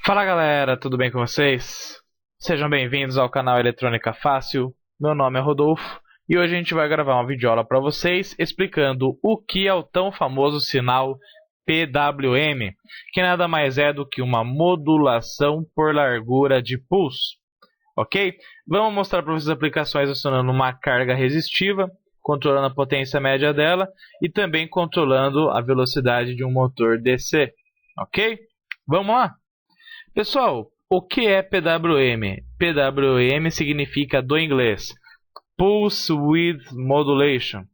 Fala galera, tudo bem com vocês? Sejam bem-vindos ao canal Eletrônica Fácil. Meu nome é Rodolfo e hoje a gente vai gravar uma videoaula para vocês explicando o que é o tão famoso sinal PWM, que nada mais é do que uma modulação por largura de pulso, ok? Vamos mostrar para vocês aplicações acionando uma carga resistiva, controlando a potência média dela e também controlando a velocidade de um motor DC, ok? Vamos lá! Pessoal, o que é PWM? PWM significa do inglês Pulse Width Modulation,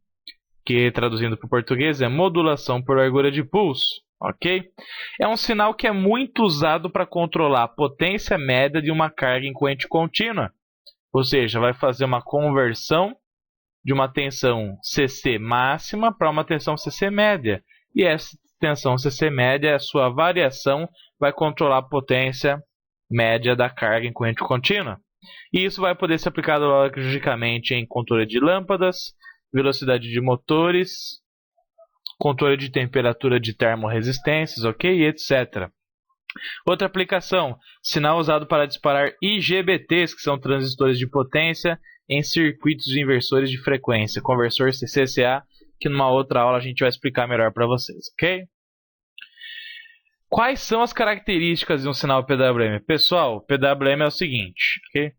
que traduzindo para o português é modulação por largura de pulso, ok? É um sinal que é muito usado para controlar a potência média de uma carga em corrente contínua, ou seja, vai fazer uma conversão de uma tensão CC máxima para uma tensão CC média, e essa tensão CC média, a sua variação, vai controlar a potência média da carga em corrente contínua. E isso vai poder ser aplicado logicamente em controle de lâmpadas, velocidade de motores, controle de temperatura de termoresistências, ok? Etc. Outra aplicação, sinal usado para disparar IGBTs, que são transistores de potência, em circuitos de inversores de frequência, conversor CCCA, que numa outra aula a gente vai explicar melhor para vocês, ok? Quais são as características de um sinal PWM? Pessoal, PWM é o seguinte, ok? A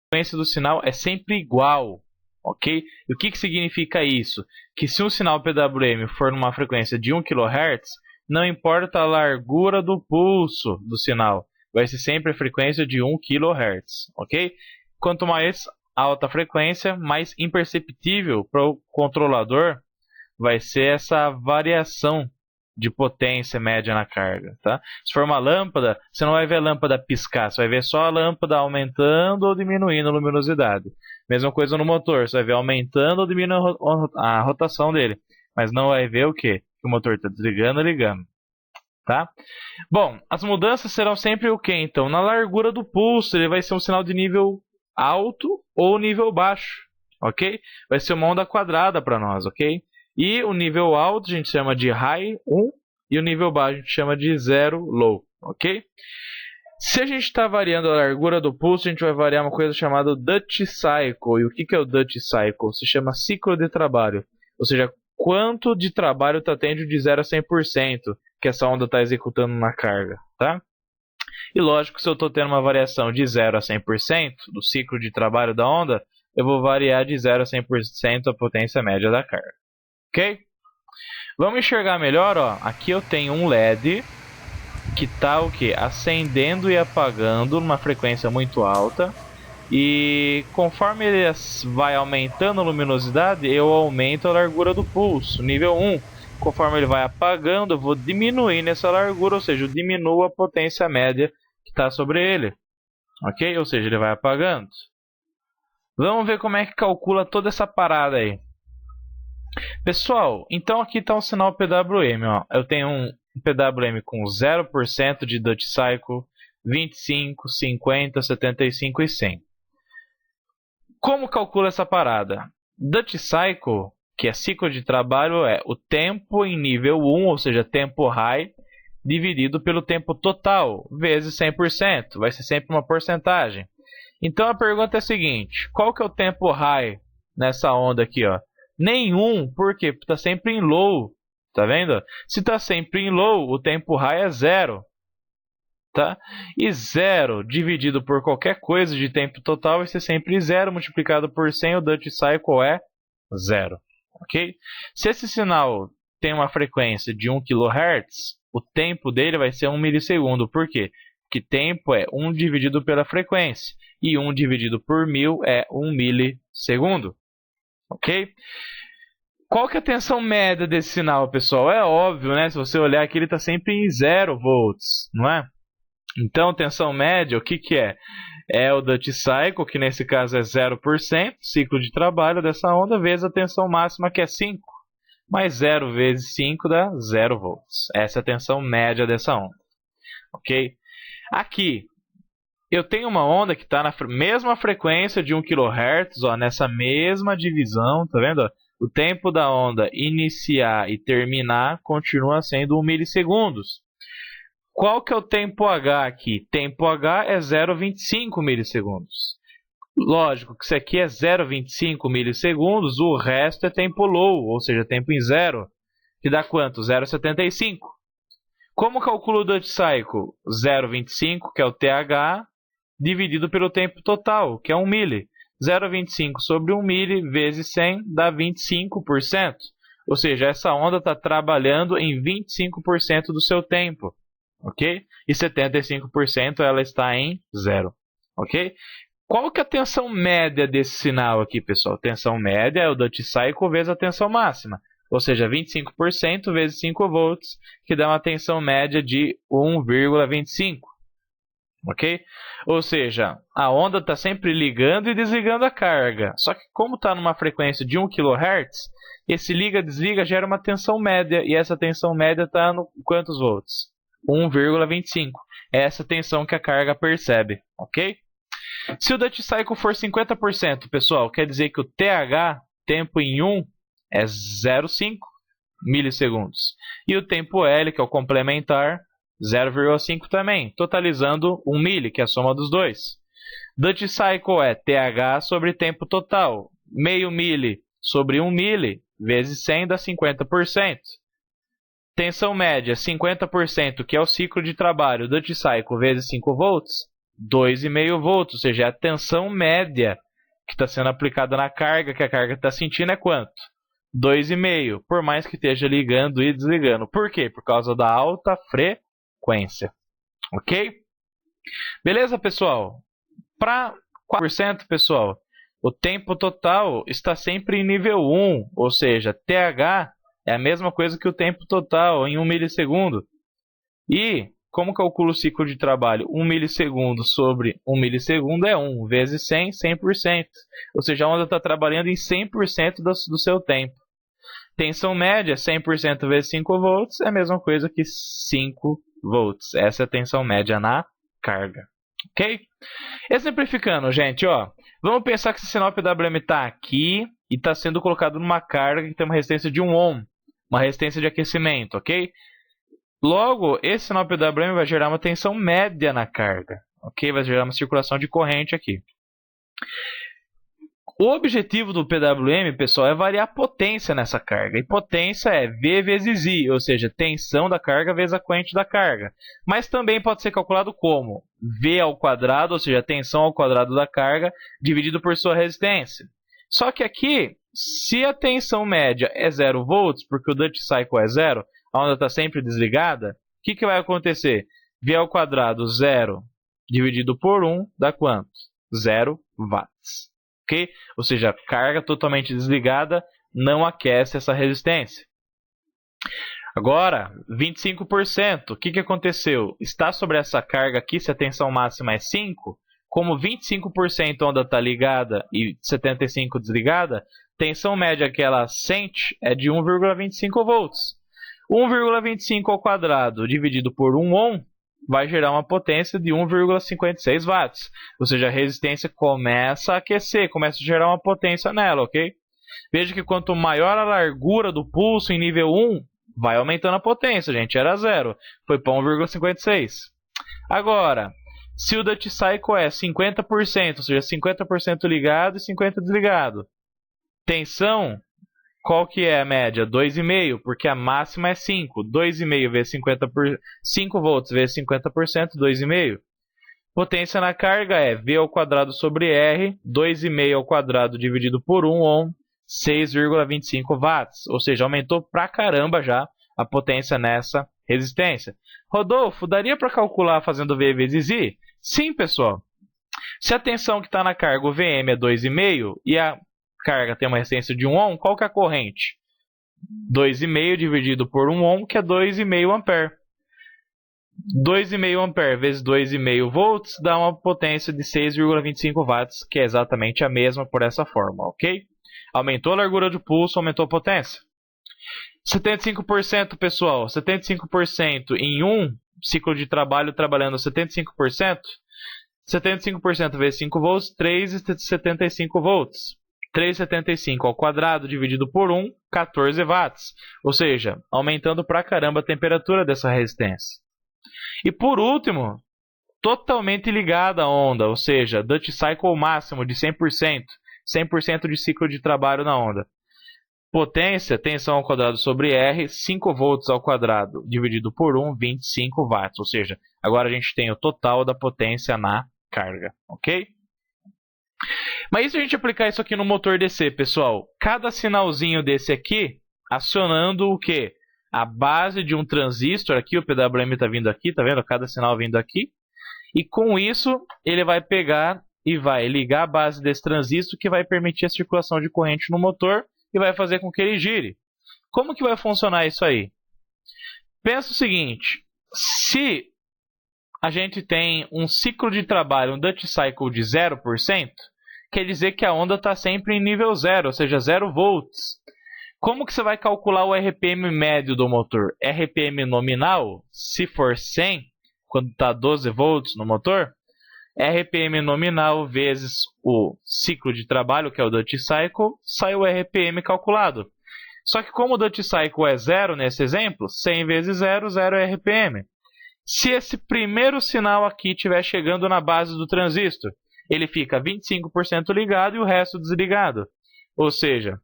frequência do sinal é sempre igual, ok? E o que significa isso? Que se um sinal PWM for numa frequência de 1 kHz, não importa a largura do pulso do sinal, vai ser sempre a frequência de 1 kHz, ok? Quanto mais alta a frequência, mais imperceptível para o controlador vai ser essa variação de potência média na carga, tá? Se for uma lâmpada, você não vai ver a lâmpada piscar, você vai ver só a lâmpada aumentando ou diminuindo a luminosidade. Mesma coisa no motor, você vai ver aumentando ou diminuindo a rotação dele, mas não vai ver o quê? Que o motor está desligando ou ligando, tá? Bom, as mudanças serão sempre o quê? Então, na largura do pulso, ele vai ser um sinal de nível alto ou nível baixo, ok? Vai ser uma onda quadrada para nós, ok? E o nível alto a gente chama de high 1 e o nível baixo a gente chama de 0 low, ok? Se a gente está variando a largura do pulso, a gente vai variar uma coisa chamada Duty Cycle. E o que é o Duty Cycle? Se chama ciclo de trabalho, ou seja, quanto de trabalho está tendo de 0 a 100% que essa onda está executando na carga, tá? E lógico, se eu estou tendo uma variação de 0 a 100% do ciclo de trabalho da onda, eu vou variar de 0 a 100% a potência média da carga. Ok? Vamos enxergar melhor, ó. Aqui eu tenho um LED que está o que? Acendendo e apagando numa frequência muito alta. E conforme ele vai aumentando a luminosidade, eu aumento a largura do pulso, nível 1. Conforme ele vai apagando, eu vou diminuindo essa largura, ou seja, eu diminuo a potência média que está sobre ele. Ok? Ou seja, ele vai apagando. Vamos ver como é que calcula toda essa parada aí. Pessoal, então aqui está um sinal PWM. Ó. Eu tenho um PWM com 0% de Duty Cycle, 25, 50, 75 e 100. Como calcula essa parada? Duty Cycle, que é ciclo de trabalho, é o tempo em nível 1, ou seja, tempo high, dividido pelo tempo total, vezes 100%. Vai ser sempre uma porcentagem. Então a pergunta é a seguinte, qual que é o tempo high nessa onda aqui? Ó? Nenhum, porque está sempre em low, tá vendo? Se está sempre em low, o tempo high é 0. Tá? E 0 dividido por qualquer coisa de tempo total vai ser sempre 0 multiplicado por 100, o Duty Cycle é 0. Okay? Se esse sinal tem uma frequência de 1 kHz, o tempo dele vai ser 1 milissegundo. Por quê? Porque tempo é 1 dividido pela frequência. E 1 dividido por 1000 é 1 milissegundo. Ok? Qual que é a tensão média desse sinal, pessoal? É óbvio, né? Se você olhar aqui, ele está sempre em 0 volts, não é? Então, tensão média, o que é? É o Duty Cycle, que nesse caso é 0%, ciclo de trabalho dessa onda, vezes a tensão máxima, que é 5. Mais 0 vezes 5 dá 0 volts. Essa é a tensão média dessa onda. Ok? Aqui, eu tenho uma onda que está na mesma frequência de 1 kHz, ó, nessa mesma divisão, tá vendo? O tempo da onda iniciar e terminar continua sendo 1 milissegundos. Qual que é o tempo H aqui? Tempo H é 0,25 milissegundos. Lógico que isso aqui é 0,25 milissegundos, o resto é tempo low, ou seja, tempo em zero, que dá quanto? 0,75. Como calculo o Duty Cycle? 0,25, que é o TH, dividido pelo tempo total, que é 1 mili. 0,25 sobre 1 mili vezes 100 dá 25%. Ou seja, essa onda está trabalhando em 25% do seu tempo. Ok? E 75% ela está em zero. Ok? Qual que é a tensão média desse sinal aqui, pessoal? Tensão média é o Duty Cycle vezes a tensão máxima. Ou seja, 25% vezes 5 volts, que dá uma tensão média de 1,25. Ok? Ou seja, a onda está sempre ligando e desligando a carga. Só que como está numa frequência de 1 kHz, esse liga-desliga gera uma tensão média. E essa tensão média está no quantos volts? 1,25. É essa tensão que a carga percebe. Ok? Se o Duty Cycle for 50%, pessoal, quer dizer que o TH, tempo em 1, é 0,5 milissegundos. E o tempo L, que é o complementar, 0,5 também, totalizando 1 mili, que é a soma dos dois. Duty Cycle é TH sobre tempo total. Meio mili sobre 1 mili vezes 100 dá 50%. Tensão média, 50%, que é o ciclo de trabalho. Duty Cycle vezes 5 volts, 2,5 volts. Ou seja, a tensão média que está sendo aplicada na carga, que a carga está sentindo, é quanto? 2,5, por mais que esteja ligando e desligando. Por quê? Por causa da alta frequência. Ok? Beleza, pessoal? Para 4%, pessoal, o tempo total está sempre em nível 1, ou seja, TH é a mesma coisa que o tempo total em 1 milissegundo. E como calculo o ciclo de trabalho? 1 milissegundo sobre 1 milissegundo é 1 vezes 100, 100%. Ou seja, a onda está trabalhando em 100% do seu tempo. Tensão média, 100% vezes 5 volts, é a mesma coisa que 5 volts. Essa é a tensão média na carga. Ok? Exemplificando, gente, ó, vamos pensar que esse sinal PWM está aqui e está sendo colocado numa carga que tem uma resistência de 1 ohm, uma resistência de aquecimento, ok? Logo, esse sinal PWM vai gerar uma tensão média na carga, ok? Vai gerar uma circulação de corrente aqui. O objetivo do PWM, pessoal, é variar a potência nessa carga. E potência é V vezes I, ou seja, tensão da carga vezes a corrente da carga. Mas também pode ser calculado como V ao quadrado, ou seja, tensão ao quadrado da carga, dividido por sua resistência. Só que aqui, se a tensão média é 0 volts, porque o Duty Cycle é 0, a onda está sempre desligada, o que vai acontecer? V ao quadrado 0 dividido por 1 dá quanto? 0 watts. Okay? Ou seja, a carga totalmente desligada não aquece essa resistência. Agora, 25%. O que aconteceu? Está sobre essa carga aqui, se a tensão máxima é 5, como 25% a onda está ligada e 75% desligada, tensão média que ela sente é de 1,25 volts. 1,25 ao quadrado dividido por 1 ohm vai gerar uma potência de 1,56 watts. Ou seja, a resistência começa a aquecer, começa a gerar uma potência nela, ok? Veja que quanto maior a largura do pulso em nível 1, vai aumentando a potência, gente. Era 0, foi para 1,56. Agora, se o Duty Cycle é 50%, ou seja, 50% ligado e 50% desligado, tensão, qual que é a média? 2,5, porque a máxima é 5. 2,5 vezes 5 volts vezes 50%, 2,5. Potência na carga é V ao quadrado sobre R, 2,5 ao quadrado dividido por 1 ohm, 6,25 watts. Ou seja, aumentou pra caramba já a potência nessa resistência. Rodolfo, daria para calcular fazendo V vezes I? Sim, pessoal. Se a tensão que está na carga, o VM, é 2,5 e a carga tem uma resistência de 1 ohm, qual que é a corrente? 2,5 dividido por 1 ohm, que é 2,5 ampere. 2,5 ampere vezes 2,5 volts dá uma potência de 6,25 watts, que é exatamente a mesma por essa forma, ok? Aumentou a largura de pulso, aumentou a potência. 75%, pessoal, 75% em um ciclo de trabalho trabalhando 75%, 75% vezes 5 volts, 3,75 volts. 3,75 ao quadrado dividido por 1, 14 watts. Ou seja, aumentando pra caramba a temperatura dessa resistência. E por último, totalmente ligada à onda, ou seja, Duty Cycle máximo de 100%, 100% de ciclo de trabalho na onda. Potência, tensão ao quadrado sobre R, 5 volts ao quadrado dividido por 1, 25 watts. Ou seja, agora a gente tem o total da potência na carga, ok? Mas e se a gente aplicar isso aqui no motor DC, pessoal? Cada sinalzinho desse aqui, acionando o quê? A base de um transistor aqui, o PWM está vindo aqui, tá vendo? Cada sinal vindo aqui. E com isso, ele vai pegar e vai ligar a base desse transistor que vai permitir a circulação de corrente no motor e vai fazer com que ele gire. Como que vai funcionar isso aí? Pensa o seguinte, se a gente tem um ciclo de trabalho, um Duty Cycle de 0%, quer dizer que a onda está sempre em nível 0, ou seja, 0 volts. Como que você vai calcular o RPM médio do motor? RPM nominal, se for 100, quando está 12 volts no motor, RPM nominal vezes o ciclo de trabalho, que é o Duty Cycle, sai o RPM calculado. Só que como o Duty Cycle é 0 nesse exemplo, 100 vezes 0, 0 é RPM. Se esse primeiro sinal aqui estiver chegando na base do transistor, ele fica 25% ligado e o resto desligado. Ou seja,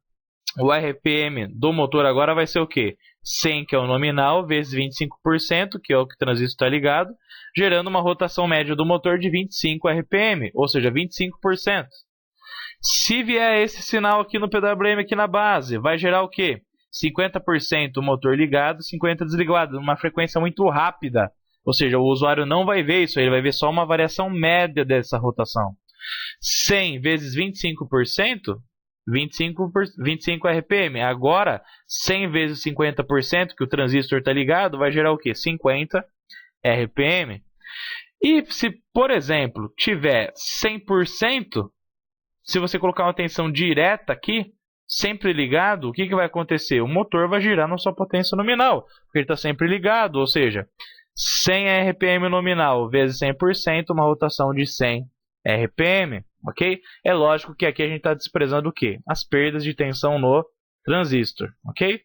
o RPM do motor agora vai ser o quê? 100, que é o nominal, vezes 25%, que é o que o transistor está ligado, gerando uma rotação média do motor de 25 RPM, ou seja, 25%. Se vier esse sinal aqui no PWM, aqui na base, vai gerar o quê? 50% o motor ligado, 50% desligado, uma frequência muito rápida. Ou seja, o usuário não vai ver isso, ele vai ver só uma variação média dessa rotação. 100 vezes 25%, 25 RPM. Agora, 100 vezes 50%, que o transistor está ligado, vai gerar o quê? 50 RPM. E se, por exemplo, tiver 100%, se você colocar uma tensão direta aqui, sempre ligado, o que vai acontecer? O motor vai girar na sua potência nominal, porque ele está sempre ligado, ou seja, 100 RPM nominal vezes 100%, uma rotação de 100 RPM, ok? É lógico que aqui a gente está desprezando o quê? As perdas de tensão no transistor, ok?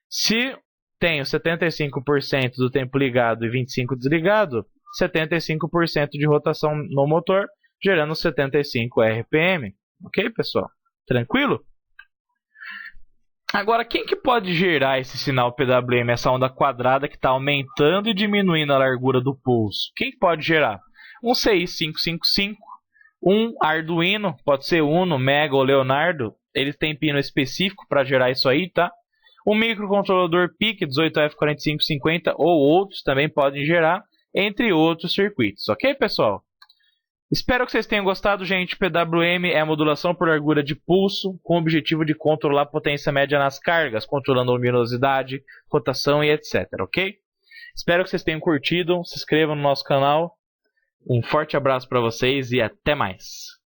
Se tenho 75% do tempo ligado e 25% desligado, 75% de rotação no motor, gerando 75 RPM, ok, pessoal? Tranquilo? Agora, quem que pode gerar esse sinal PWM, essa onda quadrada que está aumentando e diminuindo a largura do pulso? Quem que pode gerar? Um CI555, um Arduino, pode ser Uno, Mega ou Leonardo, eles têm pino específico para gerar isso aí, tá? Um microcontrolador PIC 18F4550 ou outros também podem gerar, entre outros circuitos, ok, pessoal? Espero que vocês tenham gostado, gente. PWM é a modulação por largura de pulso, com o objetivo de controlar a potência média nas cargas, controlando a luminosidade, rotação e etc, ok? Espero que vocês tenham curtido, se inscrevam no nosso canal. Um forte abraço para vocês e até mais!